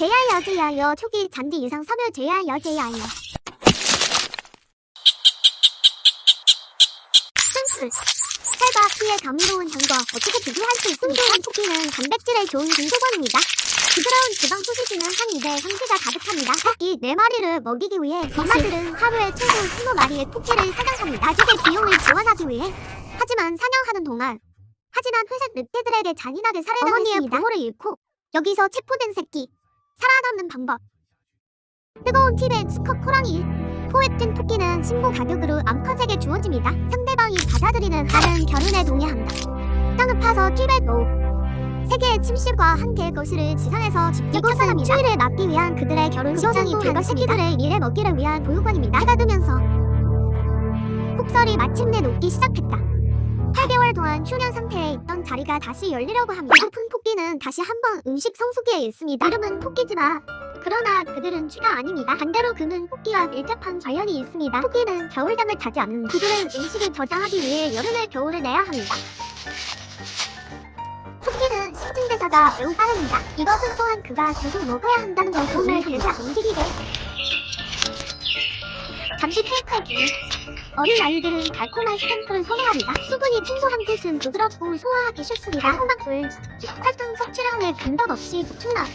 제야여 초기 잔디 이상 섬유 제야여. 센스 살과 피의 감미로운 향과 어떻게 비교할 수 있습니까? 토끼는 단백질에 좋은 중소본입니다. 부드러운 지방 소시지는 한 입에 향기가 가득합니다. 토끼 4마리를 먹이기 위해 엄마들은 하루에 최소 20마리의 토끼를 사냥합니다. 가족의 비용을 지원하기 위해. 하지만 사냥하는 동안 회색 늑대들에게 잔인하게 살해당했습니다. 어머니의 부모를 잃고 여기서 체포된 새끼. 살아남는 방법. 뜨거운 티백 수컷 호랑이. 포획 된 토끼는 신고 가격으로 암컷에게 주어집니다. 상대방이 받아들이는 한은 결혼에 동의한다. 땅을 파서 티백 로우. 세계의 침실과 한 개의 거실을 지상에서 직접 탐방합니다. 추위를 막기 위한 그들의 결혼식장이 될 것입니다. 새끼들의 미래 먹기를 위한 보육원입니다. 해가 뜨면서 폭설이 마침내 녹기 시작했다. 8개월 동안 휴년 상태에 있던 자리가 다시 열리려고 합니다. 배고픈 토끼는 다시 한번 음식 성수기에 있습니다. 이름은 토끼지마. 그러나 그들은 쥐가 아닙니다. 반대로 그는 토끼와 밀접한 관련이 있습니다. 토끼는 겨울잠을 자지 않는 그들은 음식을 저장하기 위해 여름에 겨울을 내야 합니다. 토끼는 신진대사가 매우 빠릅니다. 이것은 또한 그가 계속 먹어야 한다는 걸 몸을 계속 움직이게. 잠시 페이크하기. 어린 아이들은 달콤한 스탬프를 선호합니다. 수분이 풍부한 뜻은 부드럽고 소화하기 쉽습니다. 호박술, 활동 섭취량을 근덕 없이 보충나.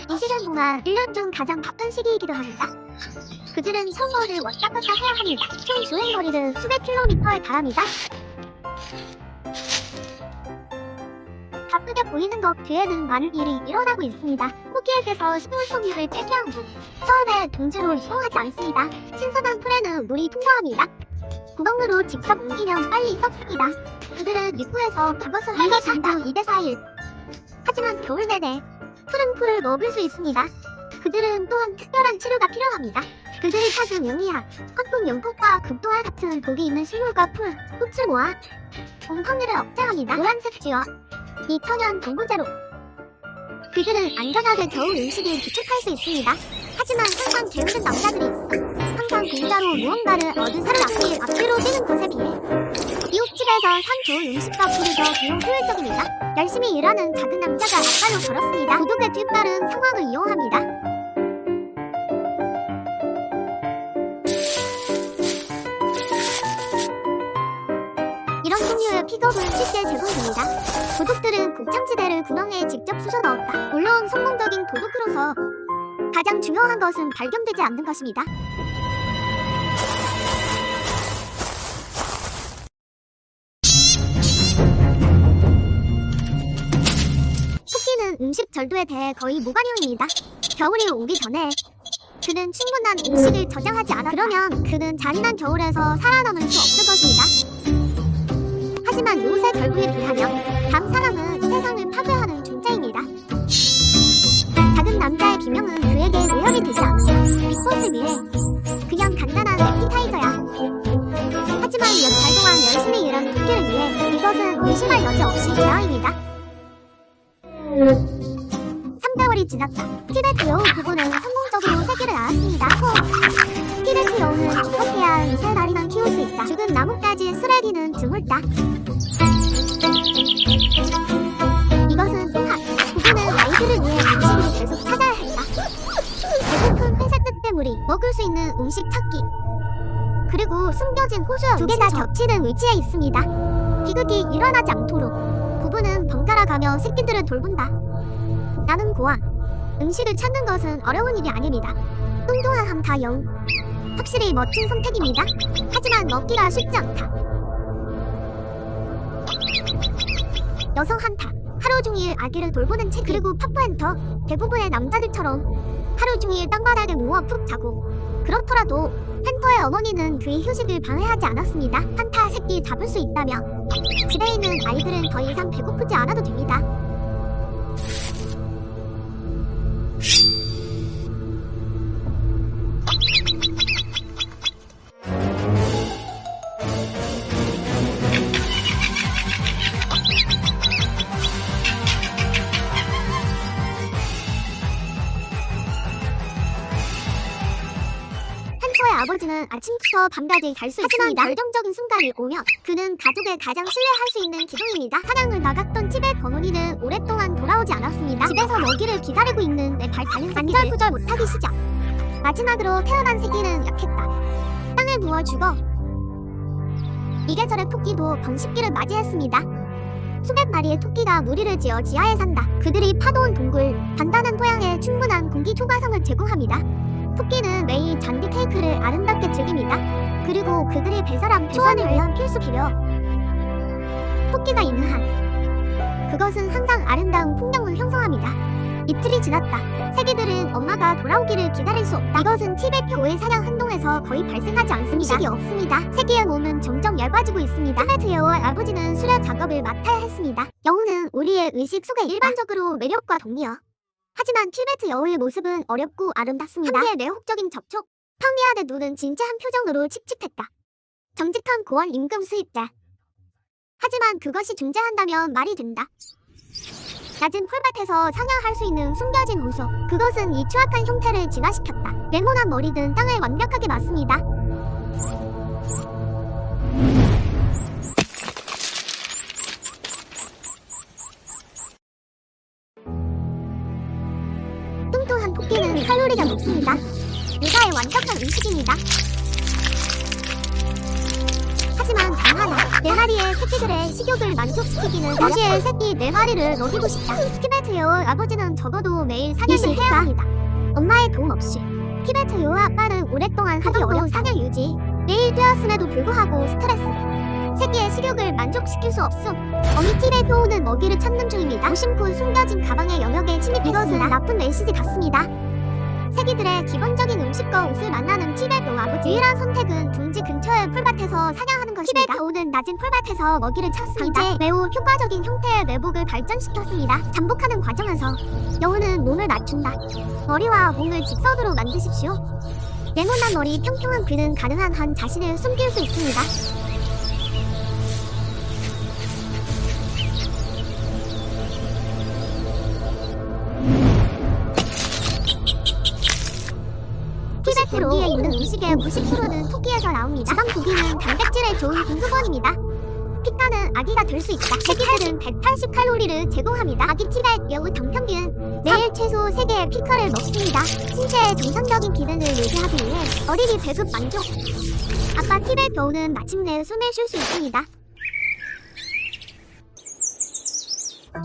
이 시간 동안 1년 중 가장 바쁜 시기이기도 합니다. 그들은 선거를 왔다 갔다 해야 합니다. 총 주행거리는 수백 킬로미터에 달합니다. 바쁘게 보이는 것 뒤에는 많은 일이 일어나고 있습니다. 토끼에게서 식물섬유를 폐기한 후 처음에 동지로 이용하지 않습니다. 신선한 풀에는 물이 풍부합니다. 구덩으로 직접 옮기면 빨리 썩습니다. 그들은 입구에서 그것을 하기 전부 2대 4일. 하지만 겨울 내내 푸른 풀을 먹을 수 있습니다. 그들은 또한 특별한 치료가 필요합니다. 그들이 찾은 영리학, 헌품 연폭과 급도화 같은 독이 있는 식물과 풀, 꽃을 모아 곰팡이를 억제합니다. 노란색 지역, 이 천연 동부제로. 그들은 안전하게 겨울 음식을 비축할 수 있습니다. 하지만 항상 게으른 남자들이 있어. 항상 공짜로 무언가를 얻은 하루 종일 앞뒤로 뛰는 것에 비해 이웃집에서 산 좋은 음식과 풀이 더 비용 효율적입니다. 열심히 일하는 작은 남자가 앞발로 걸었습니다. 도둑의 뒷발은 상황을 이용합니다. 이런 종류의 픽업은 쉽게 제공됩니다. 도둑들은 곡창지대를 구멍에 직접 쑤셔 넣었다. 물론 성공적인 도둑으로서 가장 중요한 것은 발견되지 않는 것입니다. 토끼는 음식 절도에 대해 거의 무관용입니다. 겨울이 오기 전에 그는 충분한 음식을 저장하지 않았다. 그러면 그는 잔인한 겨울에서 살아남을 수 없을 것입니다. 하지만 요새 절구에 비하면 밤사람은 세상을 파괴하는 존재입니다. 작은 남자의 비명은 그에게 외형이 되지 않는 빅봇을 위해 그냥 간단한 에피타이저야. 하지만 몇 달 동안 열심히 일한 토끼를 위해 이것은 의심할 여지 없이 대화입니다. 3개월이 지났다. 티베트 여우 부부는 성공적으로 세계를 알았습니다. 티베트 여우는 기껏해야 3마리만 키울 수 있다. 죽은 나뭇가지 쓰레기는 드물다. 이것은 또한 부부는 아이들을 위해 음식을 계속 찾아야 했다. 배고픈 회색 늑대물이 먹을 수 있는 음식 찾기. 그리고 숨겨진 호수와 2개 다 겹치는 위치에 있습니다. 비극이 일어나지 않도록 부부는 번갈아 가며 새끼들을 돌본다. 나는 고아. 음식을 찾는 것은 어려운 일이 아닙니다. 뚱뚱한 함타 여우. 확실히 멋진 선택입니다. 하지만 먹기가 쉽지 않다. 여성 한타. 하루 종일 아기를 돌보는 책. 그리고 파프엔터. 대부분의 남자들처럼 하루 종일 땅바닥에 누워 푹 자고. 그렇더라도 펜터의 어머니는 그의 휴식을 방해하지 않았습니다. 한타 새끼 잡을 수 있다며 집에 있는 아이들은 더 이상 배고프지 않아도 됩니다. 아버지는 아침부터 밤까지 잘 수 있습니다. 결정적인 순간이 오면 그는 가족의 가장 신뢰할 수 있는 기둥입니다. 사냥을 나갔던 티벳 버논이는 오랫동안 돌아오지 않았습니다. 집에서 먹이를 기다리고 있는 내 발 달린 새끼들 안절부절 못하기 시작. 마지막으로 태어난 새끼는 약했다. 땅에 누워 죽어. 이 계절의 토끼도 번식기를 맞이했습니다. 수백 마리의 토끼가 무리를 지어 지하에 산다. 그들이 파놓은 동굴, 단단한 토양에 충분한 공기 초과성을 제공합니다. 토끼는 매일 잔디 케이크를 아름답게 즐깁니다. 그리고 그들이 배설한 초원을 위한 필수 비료. 토끼가 있는 한 그것은 항상 아름다운 풍경을 형성합니다. 이틀이 지났다. 새끼들은 엄마가 돌아오기를 기다릴 수 없다. 이것은 티벳 표의 사냥 행동에서 거의 발생하지 않습니다. 음식이 없습니다. 새끼의 몸은 점점 얇아지고 있습니다. 티벳 여우와 아버지는 수렵 작업을 맡아야 했습니다. 여우는 우리의 의식 속에 일반적으로 매력과 동의어. 하지만 티베트 여우의 모습은 어렵고 아름답습니다. 한계의 매혹적인 접촉. 텅이안의 눈은 진지한 표정으로 칙칙했다. 정직한 고원 임금 수입자. 하지만 그것이 존재한다면 말이 된다. 낮은 풀밭에서 사냥할 수 있는 숨겨진 호소. 그것은 이 추악한 형태를 진화시켰다. 네모난 머리는 땅을 완벽하게 맞습니다. 뚱뚱한 토끼는 칼로리가 높습니다. 육아의 완벽한 음식입니다. 하지만 단 하나, 네 마리의 새끼들의 식욕을 만족시키기는 도시의 새끼 네 마리를 먹이고 싶다. 티베트 여우 아버지는 적어도 매일 사냥을 해야 합니다. 엄마의 도움 없이. 티베트 여우 아빠는 오랫동안 하기 어려운 사냥 유지. 매일 되었음에도 불구하고 스트레스. 새끼의 식욕을 만족시킬 수 없음. 어미 티베트 여우는 먹이를 찾는 중입니다. 무심코 숨겨진 가방의 영역에 침입했습니다. 이것은 나쁜 메시지 같습니다. 새끼들의 기본적인 음식과 옷을 만나는 티베트 여우 아버지. 유일한 선택은 둥지 근처의 풀밭에서 사냥하는 것입니다. 티베트 여우는 낮은 풀밭에서 먹이를 찾습니다. 당시 매우 효과적인 형태의 내복을 발전시켰습니다. 잠복하는 과정에서 여우는 몸을 낮춘다. 머리와 몸을 직선으로 만드십시오. 네모난 머리 평평한 귀는 가능한 한 자신을 숨길 수 있습니다. 티베트 고기에 있는 음식의 90%는 토끼에서 나옵니다. 지방 고기는 단백질에 좋은 공급원입니다. 피카는 아기가 될 수 있다. 새끼들은 180칼로리를 제공합니다. 아기 티베트 여우 당평균 매일 최소 3개의 피카를 먹습니다. 신체의 정상적인 기능을 유지하기 위해 어린이 배급 만족. 아빠 티베트 여우는 마침내 숨을 쉴 수 있습니다.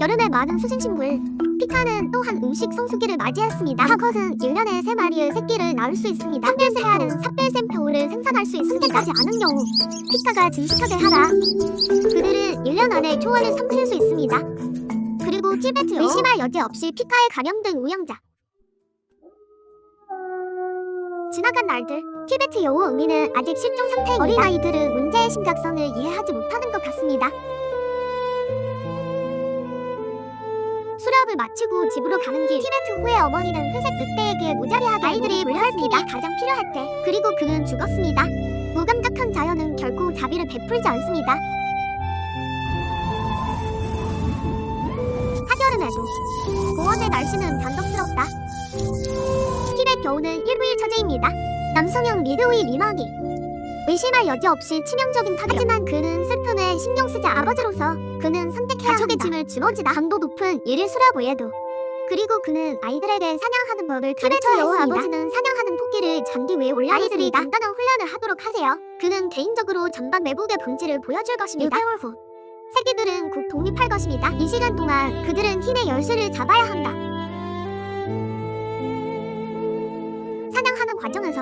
여름에 많은 수생식물. 피카는 또한 음식 성수기를 맞이했습니다. 사컷은 1년에 3마리의 새끼를 낳을 수 있습니다. 삽별새알은 삽별샘표를 생산할 수 있습니다. 선택하지 않은 경우 피카가 증식하게 하라. 그들은 1년 안에 초원을 삼킬 수 있습니다. 그리고 티베트 여우 의심할 여지 없이 피카에 감염된 우영자. 지나간 날들. 티베트 여우 의미는 아직 실종 상태입니다. 어린아이들은 문제의 심각성을 이해하지 못하는 것 같습니다. 수렵을 마치고 집으로 가는 길. 티베트 후의 어머니는 회색 늑대에게 무자비하게 아이들이 보살핌이 가장 필요할 때. 그리고 그는 죽었습니다. 무감각한 자연은 결코 자비를 베풀지 않습니다. 한여름에도 고원의 날씨는 변덕스럽다. 티베트 여우는 일부일 처제입니다. 남성형 미드의 미망이. 의심할 여지 없이 치명적인 타격. 하지만 그는 슬픔에 신경 쓰지 아버지로서 그는 선택해야 가족의 한다. 짐을 짊어지다. 강도 높은 일일 수렵 외에도. 그리고 그는 아이들에게 사냥하는 법을 가르쳐야 했습니다. 아버지는 사냥하는 토끼를 잔디 위에 올려놓습니다. 아이들이 간단한 훈련을 하도록 하세요. 그는 개인적으로 전방 매복의 본질을 보여줄 것입니다. 6개월 후 새끼들은 곧 독립할 것입니다. 이 시간 동안 그들은 흰의 열쇠를 잡아야 한다. 사냥하는 과정에서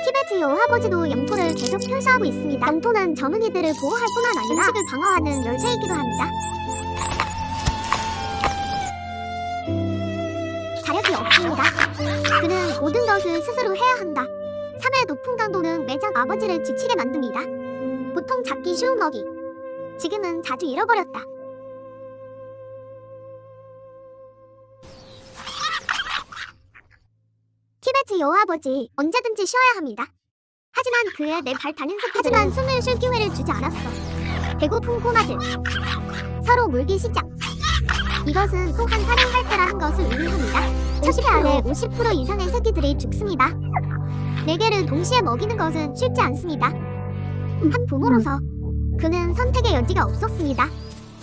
티베트 여우 아버지도 영토를 계속 표시하고 있습니다. 영토는 젊은이들을 보호할 뿐만 아니라 음식을 방어하는 열쇠이기도 합니다. 자력이 없습니다. 그는 모든 것을 스스로 해야 한다. 3의 높은 강도는 매장 아버지를 지치게 만듭니다. 보통 잡기 쉬운 먹이. 지금은 자주 잃어버렸다. 티베트 여우 아버지 언제든지 쉬어야 합니다. 하지만 그의 내 발 달린 새끼들은 하지만 숨을 쉴 기회를 주지 않았어. 배고픈 꼬마들. 서로 물기 시작. 이것은 또한 사냥할 때라는 것을 의미합니다. 첫 피 안에 50% 이상의 새끼들이 죽습니다. 4개를 동시에 먹이는 것은 쉽지 않습니다. 한 부모로서 그는 선택의 여지가 없었습니다.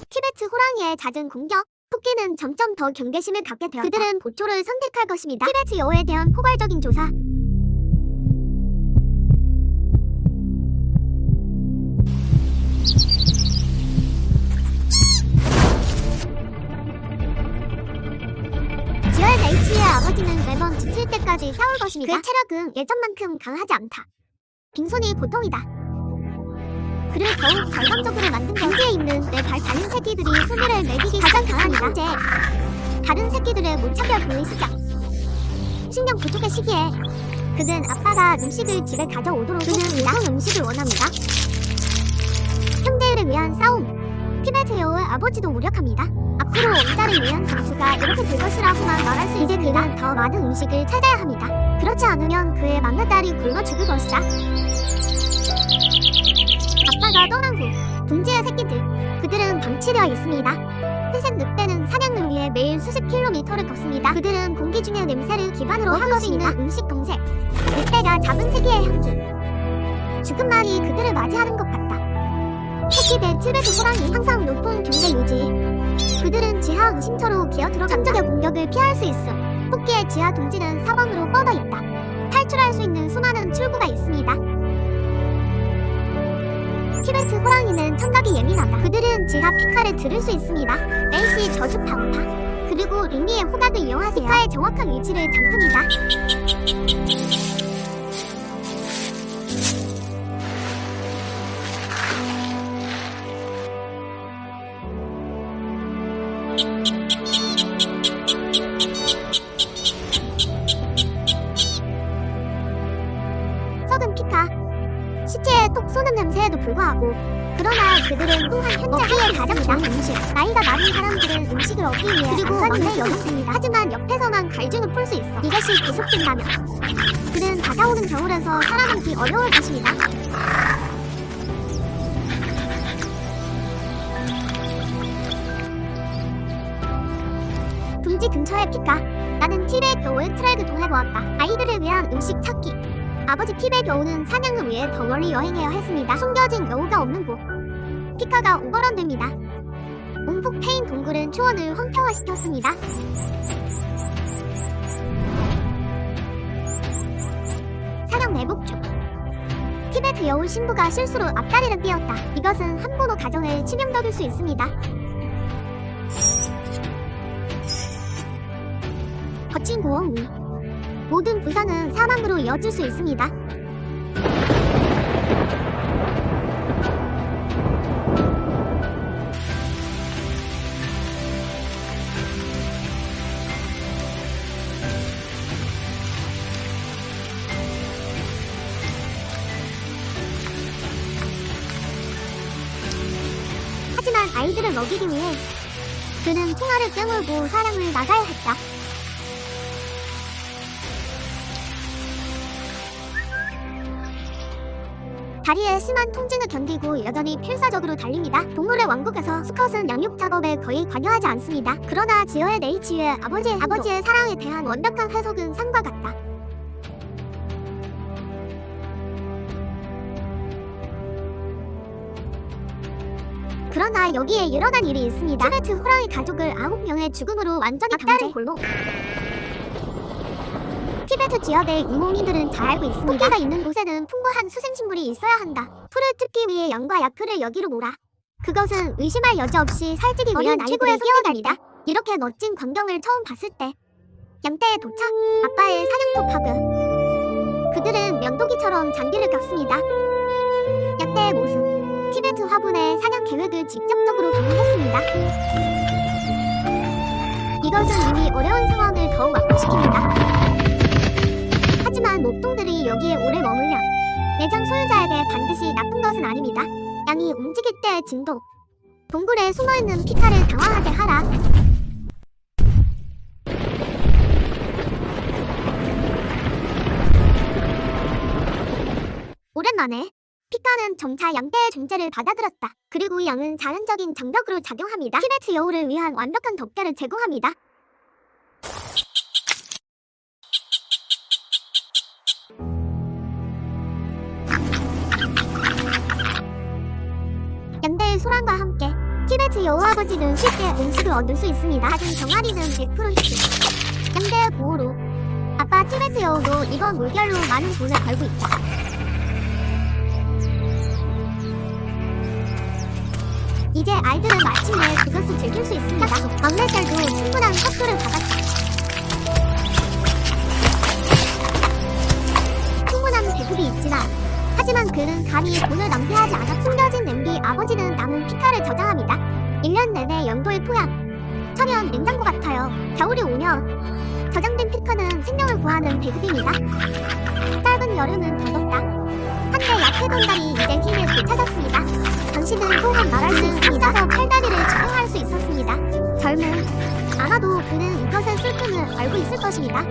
티베트 호랑이의 잦은 공격, 토끼는 점점 더 경계심을 갖게 되었다. 그들은 보초를 선택할 것입니다. 티베트 여우에 대한 포괄적인 조사. 지열 네이치의 아버지는 매번 지칠 때까지 싸울 것입니다. 그의 체력은 예전만큼 강하지 않다. 빈손이 보통이다. 그를 더욱 절감적으로 만든 경지에 있는 다른 새끼들이 수비를 매기기 가장 강한 현재 다른 새끼들의 무차별 보의 시작. 신경 부족의 시기에 그는 아빠가 음식을 집에 가져오도록 그는 우선 음식을 원합니다. 형제를 위한 싸움. 티베트 여우의 아버지도 무력합니다. 앞으로 왕자를 위한 전투가 이렇게 될 것이라고만 말할 수 이제 그는 더 많은 음식을 찾아야 합니다. 그렇지 않으면 그의 막내딸이 굶어 죽을 것이다. 아빠가 떠난 후 둥지의 새끼들, 그들은 방치되어 있습니다. 회색 늑대는 사냥을 위해 매일 수십 킬로미터를 걷습니다. 그들은 공기 중의 냄새를 기반으로 할 수 있는 음식 검색. 늑대가 잡은 세기의 향기. 죽음만이 그들을 맞이하는 것 같다. 새끼들 티베트 호랑이 항상 높은 경계 유지. 그들은 지하 은신처로 기어들어간다. 천적의 공격을 피할 수 있음. 토끼의 지하 둥지는 사방으로 뻗어 있다. 탈출할 수 있는 수많은 출구가 있습니다. 티베트 호랑이는 청각이 예민하다. 그들은 지하 피카를 들을 수 있습니다. A씨 저주 파운파. 그리고 링리의 호각을 이용하세요. 피카의 정확한 위치를 잡힙니다. 썩은 피카. 시체에 톡 쏘는 냄새에도 불구하고 그러나 그들은 또한 현재 하기에 가장 좋은 음식. 나이가 많은 사람들은 음식을 얻기 위해 그리고 막내 여겼습니다. 하지만 옆에서만 갈증을 풀 수 있어. 이것이 계속된다면 그는 다가오는 겨울에서 살아남기 어려울 것입니다. 둥지 근처의 피카. 나는 티베 겨우의 트랙을 통해보았다. 아이들을 위한 음식 찾기. 아버지 티베 여우는 사냥을 위해 더 멀리 여행해야 했습니다. 숨겨진 여우가 없는 곳. 피카가 오버런됩니다. 움푹 패인 동굴은 초원을 황폐화시켰습니다. 사냥 매복 중. 티베트 여우 신부가 실수로 앞다리를 삐었다. 이것은 한번호 가정을 치명적일 수 있습니다. 거친 고원 위. 모든 부상은 사망으로 이어질 수 있습니다. 하지만 아이들을 먹이기 위해 그는 총알을 깨물고 사냥을 나가야 했다. 다리의 심한 통증을 견디고 여전히 필사적으로 달립니다. 동물의 왕국에서 수컷은 양육 작업에 거의 관여하지 않습니다. 그러나 지어의 네이치의 아버지의 사랑에 대한 완벽한 해석은 상과 같다. 그러나 여기에 일어난 일이 있습니다. 티베트 호랑이 가족을 9명의 죽음으로 완전히 강제 골목. 티베트 지역의 이몽이들은 잘 알고 있습니다. 토끼가 있는 곳에는 풍부한 수생식물이 있어야 한다. 풀을 뜯기 위해 양과 야크를 여기로 몰아. 그것은 의심할 여지 없이 살찌기 위한 최고의 선택입니다. 이렇게 멋진 광경을 처음 봤을 때 양떼의 도착, 아빠의 사냥터 파괴. 그들은 면도기처럼 장기를 깎습니다. 양떼의 모습. 티베트 화분의 사냥 계획을 직접적으로 방문했습니다. 이것은 이미 어려운 상황을 더욱 악화시킵니다. 하지만 목동들이 여기에 오래 머물면 내장 소유자에게 반드시 나쁜 것은 아닙니다. 양이 움직일 때의 진동. 동굴에 숨어있는 피카를 당황하게 하라. 오랜만에 피카는 점차 양떼의 존재를 받아들였다. 그리고 양은 자연적인 장벽으로 작용합니다. 티베트 여우를 위한 완벽한 덮개를 제공합니다. 시간과 함께 티베트 여우 아버지는 쉽게 음식을 얻을 수 있습니다. 가진 병아리는 100% 히트. 양대의 보호로 아빠 티베트 여우도 이번 물결로 많은 돈을 벌고 있다. 이제 아이들은 마침내 그것을 즐길 수 있습니다. 막내딸도 충분한 협조를 받았다. 충분한 배급이 있지만 하지만 그는 감히 돈을 낭비하지 않아. 숨겨진 냄비 아버지는 남은 피카를 저장합니다. 1년 내내 연도의 포약 천연 냉장고 같아요. 겨울이 오면 저장된 피카는 생명을 구하는 배급입니다. 짧은 여름은 더 덥다. 한때 약해던 다리 이제 힘을 되찾았습니다. 당신은 또한 말할 수 있습니다. 팔다리를 적용할 수 있었습니다. 젊음 아마도 그는 이것의 슬픔을 알고 있을 것입니다.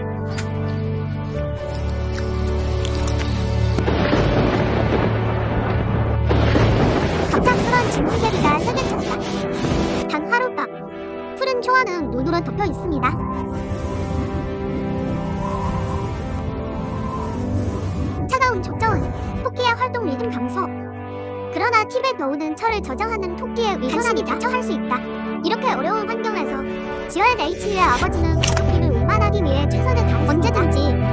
갑작스런 진문개비가 세게 쳤다. 단 하룻밤 푸른 초원은 눈으로 덮여 있습니다. 차가운 족저은 토끼의 활동 리듬 감소. 그러나 티벳 여우는 철을 저장하는 토끼의 위선함이 대처할 수 있다. 이렇게 어려운 환경에서 지어의 네이치의 아버지는 가족들을 운반하기 위해 최선을 다했습니다. 언제든지